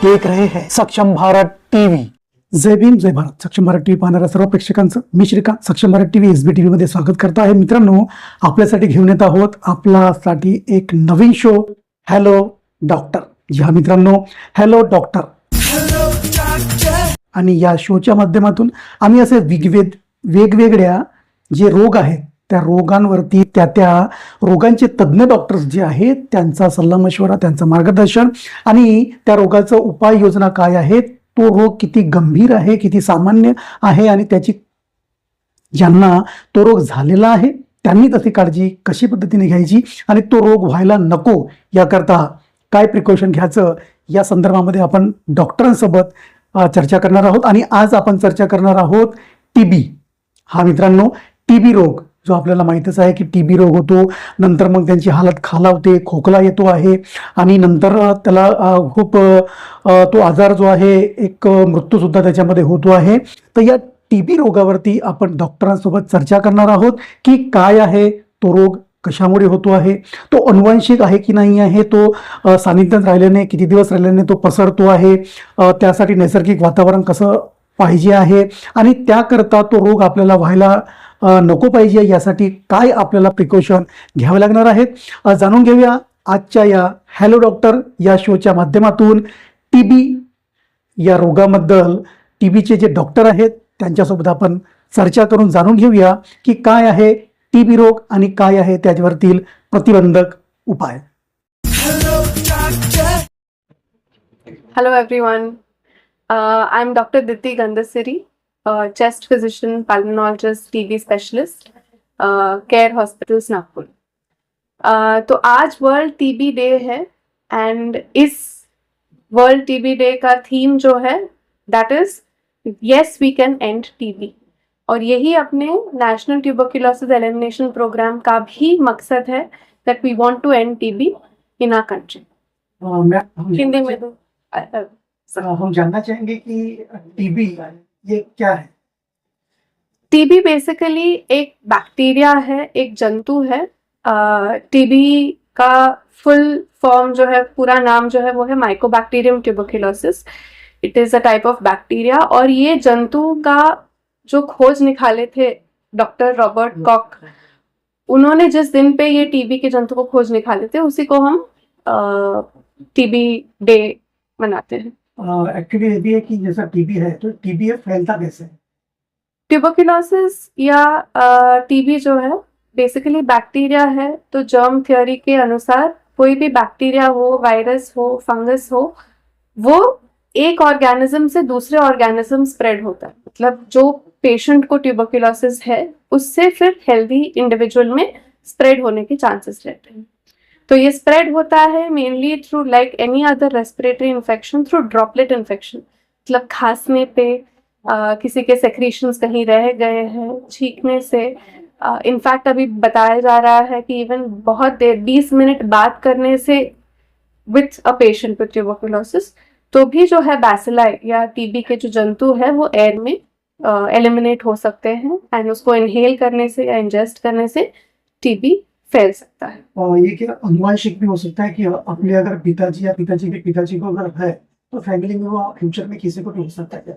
देख रहे हैं सक्षम भारत टीव्ही। जय भीम जय भारत। सक्षम भारत टीव्ही पाहणाऱ्या सर्व प्रेक्षकांचं मी श्रीकांत सक्षम भारत टीव्ही एसबी टीव्ही मध्ये स्वागत करतो आहे। मित्रांनो, आपल्यासाठी घेऊन येत आहोत आपल्यासाठी एक नवीन शो, हॅलो डॉक्टर। या मित्रांनो, हॅलो डॉक्टर आणि या शोच्या माध्यमातून आम्ही असे वेगवेगळ्या जे रोग आहेत त्या रोगांवरती त्या रोगांचे तज्ज्ञ डॉक्टर्स जे आहेत त्यांचा सल्लामशवरा, त्यांचं मार्गदर्शन आणि त्या रोगाचं उपाययोजना काय आहे, तो रोग किती गंभीर आहे, किती सामान्य आहे आणि त्याची ज्यांना तो रोग झालेला आहे त्यांनी त्याची काळजी कशी पद्धतीने घ्यायची आणि तो रोग व्हायला नको याकरता काय प्रिकॉशन घ्यायचं या संदर्भामध्ये आपण डॉक्टरांसोबत चर्चा करणार आहोत। आणि आज आपण चर्चा करणार आहोत टीबी। हा मित्रांनो, टीबी रोग जो आपल्याला माहितच आहे की टीबी रोग होतो, नंतर मग त्यांची हालत खालावते, खोकला येतो आहे आणि नंतर त्याला खूप तो आजार जो आहे एक मृत्यूसुद्धा त्याच्यामध्ये होतो आहे। तर या टीबी रोगावरती आपण डॉक्टरांसोबत चर्चा करणार आहोत की काय आहे तो रोग, कशामुळे होतो आहे, तो अनुवांशिक आहे की नाही आहे, तो सानिध्यात राहिल्याने किती दिवस राहिल्याने तो पसरतो आहे, त्यासाठी नैसर्गिक वातावरण कसं पाहिजे आहे आणि त्याकरता तो रोग आपल्याला व्हायला नको पाहिजे यासाठी काय आपल्याला प्रिकॉशन घ्यावे लागणार आहेत। जाणून घेऊया आजच्या या हॅलो डॉक्टर या शोच्या माध्यमातून टीबी या रोगाबद्दल। टीबीचे जे डॉक्टर आहेत त्यांच्यासोबत आपण चर्चा करून जाणून घेऊया की काय आहे टीबी रोग आणि काय आहे त्याच्यावरतील प्रतिबंधक उपाय। Hello everyone, I'm Dr. Diti Gandasiri, chest physician, pulmonologist, TB specialist, Care Hospitals नागपुर। तो आज वर्ल्ड टीबी डे है एंड इस वर्ल्ड टीबी डे का थीम जो है that is yes we can end TB, और यही अपने नेशनल ट्यूबरक्यूलोसिस एलिमिनेशन प्रोग्राम का भी मकसद है that we want to end TB in our country. Hindi में तो हम जानना चाहेंगे कि टीबी ये क्या है। टीबी बेसिकली एक बैक्टीरिया है, एक जंतु है। टीबी का फुल फॉर्म जो है, पूरा नाम जो है वो है Mycobacterium tuberculosis. It is a type of bacteria और ये जंतु का जो खोज निकाले थे डॉक्टर रॉबर्ट कॉक, उन्होंने जिस दिन पे ये टीबी के जंतु को खोज निकाले थे उसी को हम टीबी डे मनाते हैं। एक्चुअली ये भी है कि जैसा टीबी है तो टीबी फैलता कैसे है। ट्यूबरक्यूलोसिस या टीबी जो है बेसिकली बैक्टीरिया है। तो जर्म थ्योरी के अनुसार कोई भी बैक्टीरिया हो, वायरस हो, फंगस हो, वो एक ऑर्गेनिज्म से दूसरे ऑर्गेनिज्म स्प्रेड होता है। मतलब जो पेशेंट को ट्यूबरक्यूलोसिस है उससे फिर हेल्दी इंडिविजुअल में स्प्रेड होने के चांसेस रहते हैं। तो ये स्प्रेड होता है mainly through like any other respiratory infection, through droplet infection. मतलब खांसने पे, किसी के सेक्रीशंस कहीं रह गए हैं, छींकने से। इनफैक्ट अभी बताया जा रहा है कि इवन बहुत देर 20 मिनट बात करने से with a patient with tuberculosis तो भी जो है बैसिलाई या टीबी के जो जंतु है वो एयर में एलिमिनेट हो सकते हैं एंड उसको इनहेल करने से या इंजेस्ट करने से टीबी फैल सकता है। और ये क्या अनुवांशिक भी हो सकता है कि अपने अगर पिताजी या पिताजी के पिताजी को अगर है तो फैमिली में वो फ्यूचर में किसी को भी हो सकता है क्या?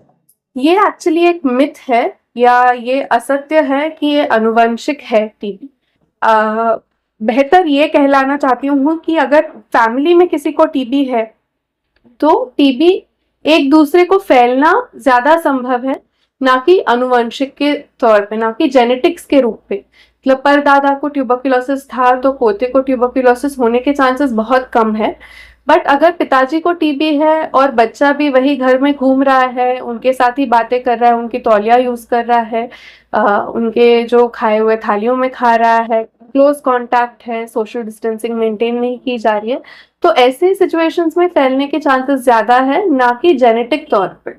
ये एक्चुअली एक मिथ है या ये असत्य है कि ये अनुवंशिक है टीबी। बेहतर ये कहलाना चाहती हूँ कि अगर फैमिली में किसी को टीबी है तो टीबी एक दूसरे को फैलना ज्यादा संभव है, ना कि अनुवंशिक के तौर पे, ना कि जेनेटिक्स के रूप पे। मतलब परदादा को ट्यूबरक्यूलोसिस था तो पोते को ट्यूबरक्यूलोसिस होने के चांसेस बहुत कम है। बट अगर पिताजी को टीबी है और बच्चा भी वही घर में घूम रहा है, उनके साथ ही बातें कर रहा है, उनकी तौलिया यूज कर रहा है, उनके जो खाए हुए थालियों में खा रहा है, क्लोज कांटेक्ट है, सोशल डिस्टेंसिंग मेंटेन नहीं की जा रही है, तो ऐसे सिचुएशंस में फैलने के चांसेस ज्यादा है, ना कि जेनेटिक तौर पर।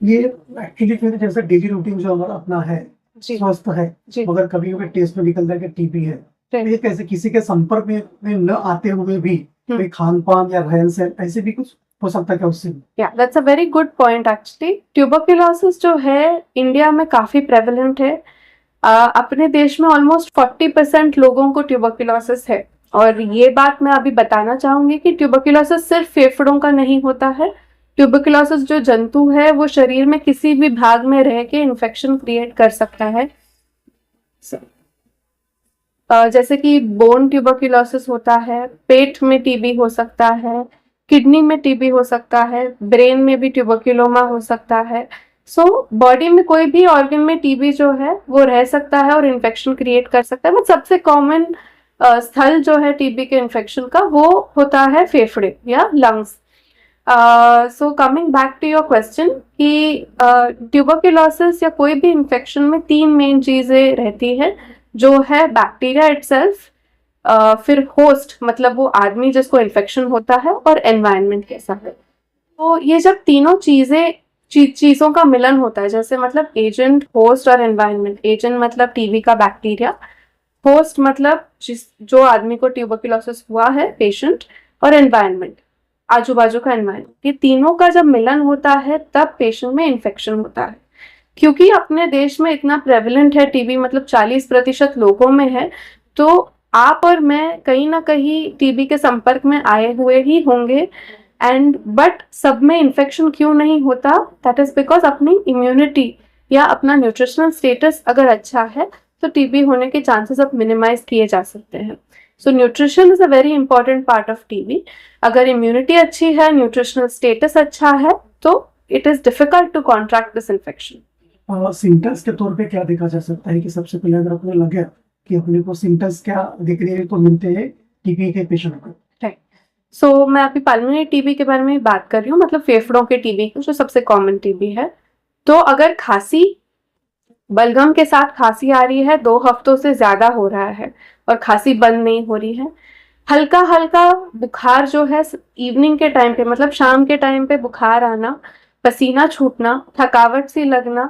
ये एक्चुअली फिर जैसे डेली रूटीन जो हमारा अपना है स्वस्थ है, मगर कभी कभी टेस्ट में निकल जाए कि टीबी है, तो ये कैसे किसी के संपर्क में न आते हुए भी कोई खान पान या रहन सहन ऐसे भी कुछ हो सकता है क्या उससे? या that's a very good point. Actually tuberculosis जो है इंडिया में काफी प्रेवलेंट है। अपने देश में ऑलमोस्ट 40% लोगों को ट्यूबरक्यूलोसिस है और ये बात मैं अभी बताना चाहूंगी कि ट्यूबरकुलोसिस सिर्फ फेफड़ों का नहीं होता है। ट्यूबरकुलोसिस जो जंतु है वो शरीर में किसी भी भाग में रह के इन्फेक्शन क्रिएट कर सकता है। जैसे कि बोन ट्यूबरकुलोसिस होता है, पेट में टीबी हो सकता है, किडनी में टीबी हो सकता है, ब्रेन में भी ट्यूबरकुलोमा हो सकता है। सो बॉडी में कोई भी ऑर्गन में टीबी जो है वो रह सकता है और इन्फेक्शन क्रिएट कर सकता है। बट सबसे कॉमन स्थल जो है टीबी के इन्फेक्शन का वो होता है फेफड़े या lungs. So coming back to your question कि ट्यूबरकुलोसिस या कोई भी इन्फेक्शन में 3 मेन चीजें रहती है, जो है बैक्टीरिया इटसेल्फ, फिर होस्ट मतलब वो आदमी जिसको इन्फेक्शन होता है, और एनवायरनमेंट कैसा है। तो ये जब तीनों चीजों का मिलन होता है, जैसे मतलब एजेंट, होस्ट और एनवायरनमेंट। एजेंट मतलब टीबी का बैक्टीरिया, होस्ट मतलब जो आदमी को ट्यूबरकुलोसिस हुआ है, पेशेंट, और एनवायरनमेंट आजू बाजू का एनवायरनमेंट, ये तीनों का जब मिलन होता है तब पेशेंट में इन्फेक्शन होता है। क्योंकि अपने देश में इतना प्रेवलेंट है टीबी, मतलब 40% लोगों में है, तो आप और मैं कहीं ना कहीं टीबी के संपर्क में आए हुए ही होंगे। एंड बट सब में इन्फेक्शन क्यों नहीं होता? दैट इज बिकॉज अपनी इम्यूनिटी या अपना न्यूट्रिशनल स्टेटस अगर अच्छा है तो टीबी होने के चांसेस अब मिनिमाइज किए जा सकते हैं। So nutrition is a very important part of TB. अगर इम्यूनिटी अच्छी है, न्यूट्रिशनल स्टेटस अच्छा है, तो it is difficult to contract this infection. Symptoms के तौर पे क्या देखा जा सकता है कि सबसे पहले अगर अपने लगे कि अपने को सिम्टम्स क्या देखने को मिलते हैं टीबी के पेशेंट को? सो मैं अभी पल्मोनरी टीबी के बारे में बात कर रही हूँ, मतलब फेफड़ों के टीबी जो सबसे कॉमन टीबी है। तो अगर खांसी, बलगम के साथ खांसी आ रही है, 2 हफ्तों से ज्यादा हो रहा है और खांसी बंद नहीं हो रही है, हल्का हल्का बुखार जो है इवनिंग के टाइम पे, मतलब शाम के टाइम पे बुखार आना, पसीना छूटना, थकावट सी लगना,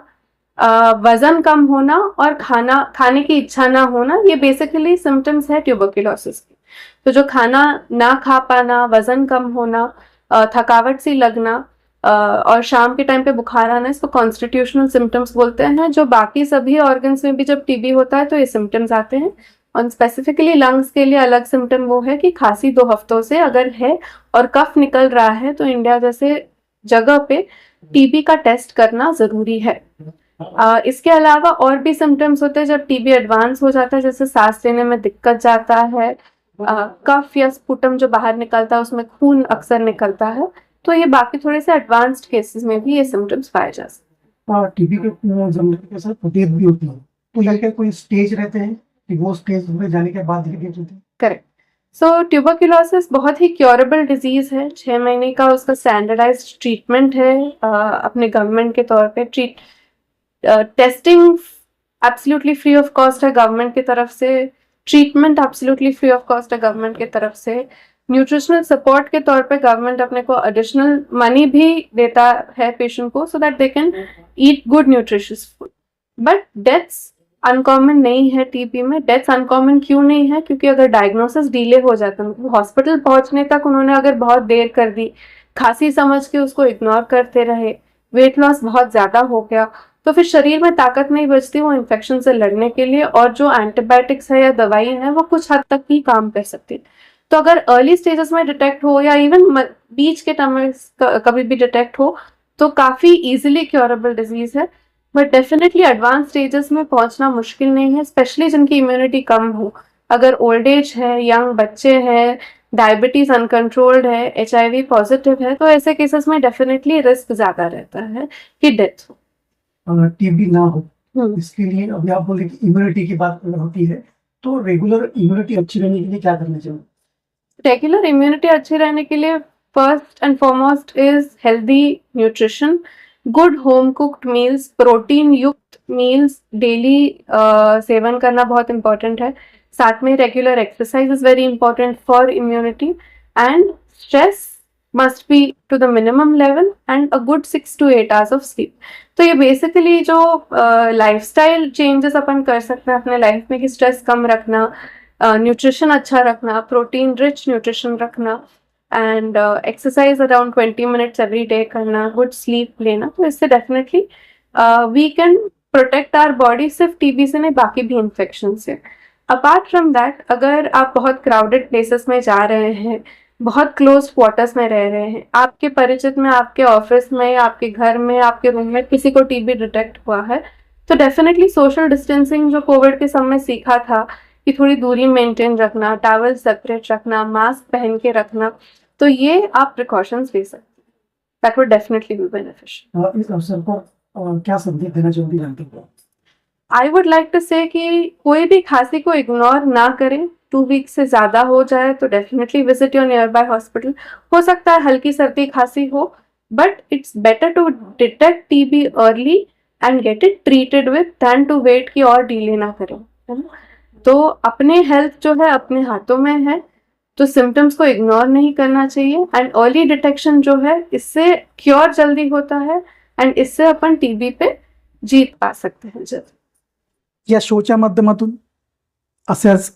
वजन कम होना और खाने की इच्छा ना होना, ये बेसिकली सिम्टम्स है ट्यूबरकुलोसिस के। तो जो खाना ना खा पाना, वजन कम होना, थकावट सी लगना और शाम के टाइम पे बुखार आना, इसको कॉन्स्टिट्यूशनल सिम्टम्स बोलते हैं। जो बाकी सभी ऑर्गन्स में भी जब टीबी होता है तो ये सिम्टम्स आते हैं। और स्पेसिफिकली लंग्स के लिए अलग सिम्टम वो है कि खांसी 2 हफ्तों से अगर है और कफ निकल रहा है तो इंडिया जैसे जगह पे टीबी का टेस्ट करना जरूरी है। इसके अलावा और भी सिम्टम्स होते हैं जब टीबी एडवांस हो जाता है, जैसे सांस लेने में दिक्कत जाता है, कफ या स्पुटम जो बाहर निकलता है उसमें खून अक्सर निकलता है। तो ये बाकी थोड़े से एडवांस्ड केसेस में भी ये सिम्टम्स पाए जा सकते हैं। टीबी के जमने के साथ डेथ भी होती है, तो ये क्या कोई स्टेज रहते हैं कि वो स्टेज में जाने के बाद ही डेथ होती है? करेक्ट। सो ट्यूबरकुलोसिस बहुत ही क्योरेबल डिजीज है। 6 महीने का उसका स्टैंडर्डाइज्ड ट्रीटमेंट है अपने गवर्नमेंट के तौर पे। Testing absolutely free of cost है गवर्नमेंट की तरफ से, treatment absolutely free of cost है गवर्नमेंट की तरफ से। न्यूट्रिशनल सपोर्ट के तौर पे गवर्नमेंट अपने को एडिशनल मनी भी देता है पेशेंट को, so that they can eat good nutritious food. But deaths uncommon नहीं है टीबी में। डेथ्स अनकॉमन क्यों नहीं है? क्योंकि अगर डायग्नोसिस डिले हो जाता है, मतलब हॉस्पिटल पहुंचने तक उन्होंने अगर बहुत देर कर दी, खांसी समझ के उसको इग्नोर करते रहे, वेट लॉस बहुत ज्यादा हो गया, तो फिर शरीर में ताकत नहीं बचती वो इन्फेक्शन से लड़ने के लिए, और जो एंटीबायोटिक्स है या दवाई है वो कुछ हद तक ही काम कर सकती है। तो अगर अर्ली स्टेजेस में डिटेक्ट हो या इवन बीच के टाइम में कभी भी डिटेक्ट हो तो काफी इजीली क्योरेबल डिजीज है। बट डेफिनेटली एडवांस स्टेजेस में पहुंचना मुश्किल नहीं है, स्पेशली जिनकी इम्यूनिटी कम हो। अगर ओल्ड एज है, यंग बच्चे हैं, डायबिटीज अनकंट्रोल्ड है, HIV पॉजिटिव है, तो ऐसे केसेस में डेफिनेटली रिस्क ज्यादा रहता है कि डेथ हो। टीबी ना हो इसके लिए अभी आप बोले कि इम्यूनिटी की बात होती है, तो रेगुलर इम्यूनिटी अच्छी रहने के लिए क्या करना चाहिए? रेगुलर इम्यूनिटी अच्छी रहने के लिए first and foremost is healthy nutrition, good home cooked meals, protein युक्त मील्स डेली सेवन करना बहुत इंपॉर्टेंट है। साथ में regular exercise is very important for immunity, and stress must be to the minimum level and a good 6 to 8 hours of sleep. तो ये basically जो लाइफस्टाइल चेंजेस अपन कर सकते हैं अपने लाइफ में, कि स्ट्रेस कम रखना, न्यूट्रिशन अच्छा रखना, प्रोटीन रिच न्यूट्रिशन रखना, and exercise around 20 minutes every day करना, गुड स्लीप लेना, तो इससे definitely we can protect our body, सिर्फ टीबी से नहीं बाकी भी इन्फेक्शन से। अपार्ट फ्रॉम दैट, अगर आप बहुत क्राउडेड प्लेसेस में जा रहे हैं, बहुत क्लोज क्वार्टर्स में रह रहे हैं, आपके परिचित में, आपके ऑफिस में, आपके घर में, आपके रूम में किसी को टीबी डिटेक्ट हुआ है, तो डेफिनेटली सोशल डिस्टेंसिंग जो कोविड के समय सीखा था कि थोड़ी दूरी मेंटेन रखना, टॉवल सेपरेट रखना, मास्क पहन के रखना, तो ये आप प्रिकॉशंस ले सकते हैं. That would definitely be beneficial. इस अवसर पर क्या संदेश देना चाहूंगी जानते हो? आई वुड लाइक टू से कि कोई भी खांसी को इग्नोर ना करें. 2 वीक से ज़्यादा हो जाए तो definitely visit your nearby hospital. हो सकता है हल्की सर्दी खांसी हो, but it's better to detect TB early and get it treated with than to wait कि और डिले ना करें, है ना. तो अपने हेल्थ जो है अपने हाथों में है, तो सिम्टम्स को इग्नोर नहीं करना चाहिए. एंड अर्ली डिटेक्शन जो है, इससे क्योर जल्दी होता है एंड इससे अपन टीबी पे जीत पा सकते हैं जल्दी. या शोच्या माध्यमातून अशाच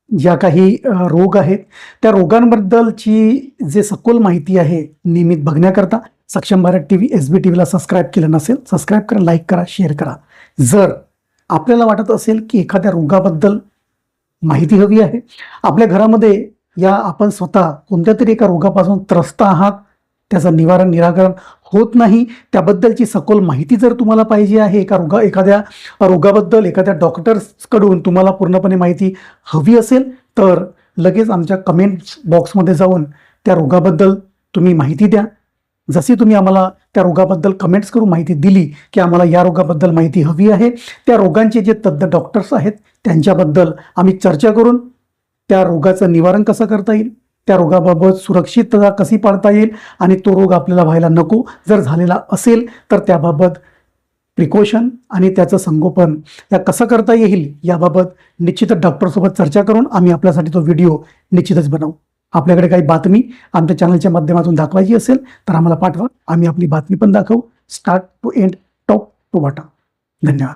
ज्या काही रोग आहेत त्या रोगांबद्दलची जे सखोल माहिती आहे नियमित बघण्याकरता सक्षम भारत टीव्ही SB टीव्हीला सबस्क्राईब केलं नसेल, सबस्क्राईब करा, लाईक करा, शेअर करा. जर आपल्याला वाटत असेल की एखाद्या रोगाबद्दल माहिती हवी आहे, आपल्या घरामध्ये या आपण स्वतः कोणत्या तरी एका रोगापासून त्रस्त आहात, त्याचं निराकरण होत नाही, त्याबद्दलची सखोल माहिती जर तुम्हाला पाहिजे आहे, एखाद्या रोगाबद्दल एखाद्या डॉक्टर्सकडून तुम्हाला पूर्णपणे माहिती हवी असेल, तर लगेच आमच्या कमेंट्स बॉक्समध्ये जाऊन त्या रोगाबद्दल तुम्ही माहिती द्या. जशी तुम्ही आम्हाला त्या रोगाबद्दल कमेंट्स करून माहिती दिली की आम्हाला या रोगाबद्दल माहिती हवी आहे, त्या रोगांचे जे तज्ज्ञ डॉक्टर्स आहेत त्यांच्याबद्दल आम्ही चर्चा करून त्या रोगाचं निवारण कसं करता येईल, त्या रोगाबाबत सुरक्षितता कशी पाळता येईल आणि तो रोग आपल्याला व्हायला नको, जर झालेला असेल तर त्याबाबत प्रिकॉशन आणि त्याचं संगोपन या कसं करता येईल याबाबत निश्चितच डॉक्टरसोबत चर्चा करून आम्ही आपल्यासाठी तो व्हिडिओ निश्चितच बनवू. आपल्याकडे काही बातमी आमच्या चॅनलच्या माध्यमातून दाखवायची असेल तर आम्हाला पाठवा, आम्ही आपली बातमी पण दाखवू. Start to end, top to bottom. धन्यवाद.